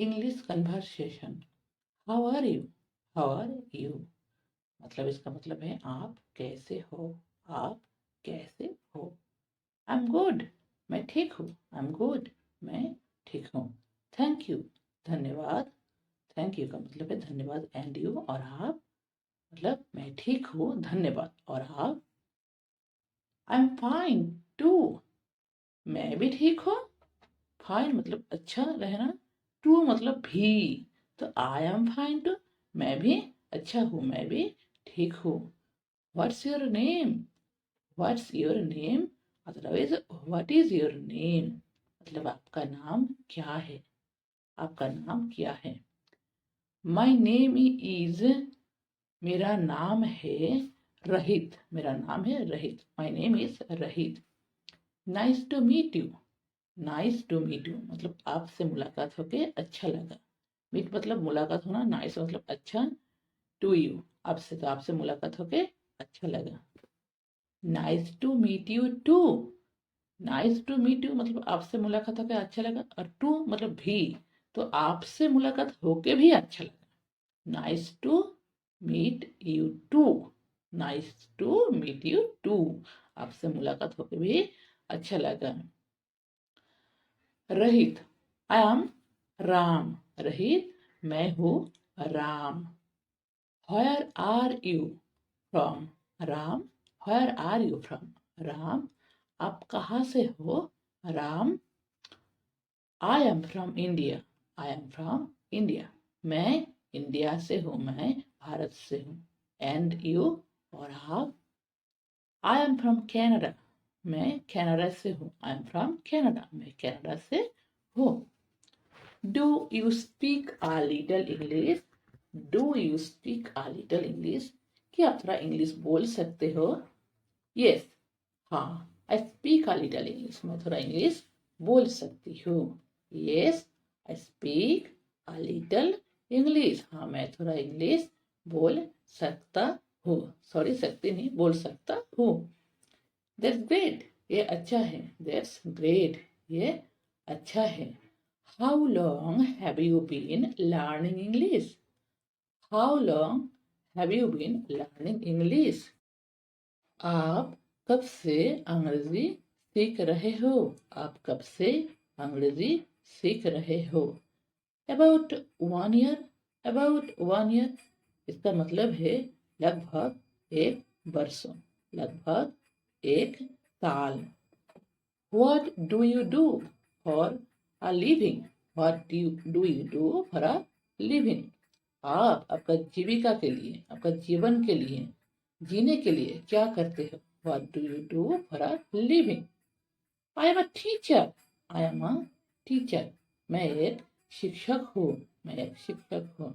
English conversation. How are you? How are you मतलब इसका मतलब है आप कैसे हो, आप कैसे हो। आई एम गुड, मैं ठीक हूँ। आई एम गुड, मैं ठीक हूँ। थैंक यू, धन्यवाद। थैंक यू का मतलब है धन्यवाद। एंड यू और आप मतलब मैं ठीक हूँ, धन्यवाद और आप। आई एम फाइन टू, मैं भी ठीक हूँ। फाइन मतलब अच्छा रहना, टू मतलब भी। तो आई एम फाइन टू, मैं भी अच्छा हूँ, मैं भी ठीक हूँ। What's your name? What's your name otherwise what is your name मतलब आपका नाम क्या है, आपका नाम क्या है। माई नेम इज, मेरा नाम है रहित, मेरा नाम है Rahit. My name is Rahit. Nice to meet you, nice to meet you मतलब आपसे मुलाकात होके अच्छा लगा। मीट मतलब मुलाकात होना, नाइस मतलब अच्छा, टू यू आपसे, तो आपसे मुलाकात होके अच्छा लगा। Nice to meet you too, nice to meet you मतलब आपसे मुलाकात होकर अच्छा लगा, और टू मतलब भी, तो आपसे मुलाकात होके भी अच्छा लगा। Nice to meet you too, nice to meet you too आपसे मुलाकात होके भी अच्छा लगा। रहित, आई एम राम, रहित मैं हूँ Ram. Where are you from? Ram, where are you from? Ram, आप कहाँ से हो? Ram, I am from India. I am from India. मैं इंडिया से हूँ, मैं भारत से हूँ। And you और आप? I am from Canada. मैं कनाडा से हूँ। I am from Canada. मैं कनाडा से हूँ। Do you speak a little English? Do you speak a little English? क्या आप थोड़ा इंग्लिश बोल सकते हो? Yes. हाँ, I speak a little English. मैं थोड़ा इंग्लिश बोल सकती हूँ। Yes, I speak a little English. हाँ, मैं थोड़ा इंग्लिश बोल सकता हूँ। सॉरी, सकती नहीं, बोल सकता हूँ। That's great. ये अच्छा है। That's great. ये अच्छा है। How long have you been learning English? How long have you been learning English? आप कब से अंग्रेजी सीख रहे हो? आप कब से अंग्रेजी सीख रहे हो? About 1 year. About 1 year इसका मतलब है लगभग एक वर्षों, लगभग एक साल। What do you do for a living? What do you do for a living? आप आपका जीविका के लिए, आपका जीवन के लिए, जीने के लिए क्या करते हो? What do you do for a living? I am a teacher. I am a teacher. मैं एक शिक्षक हूँ, मैं एक शिक्षक हूँ।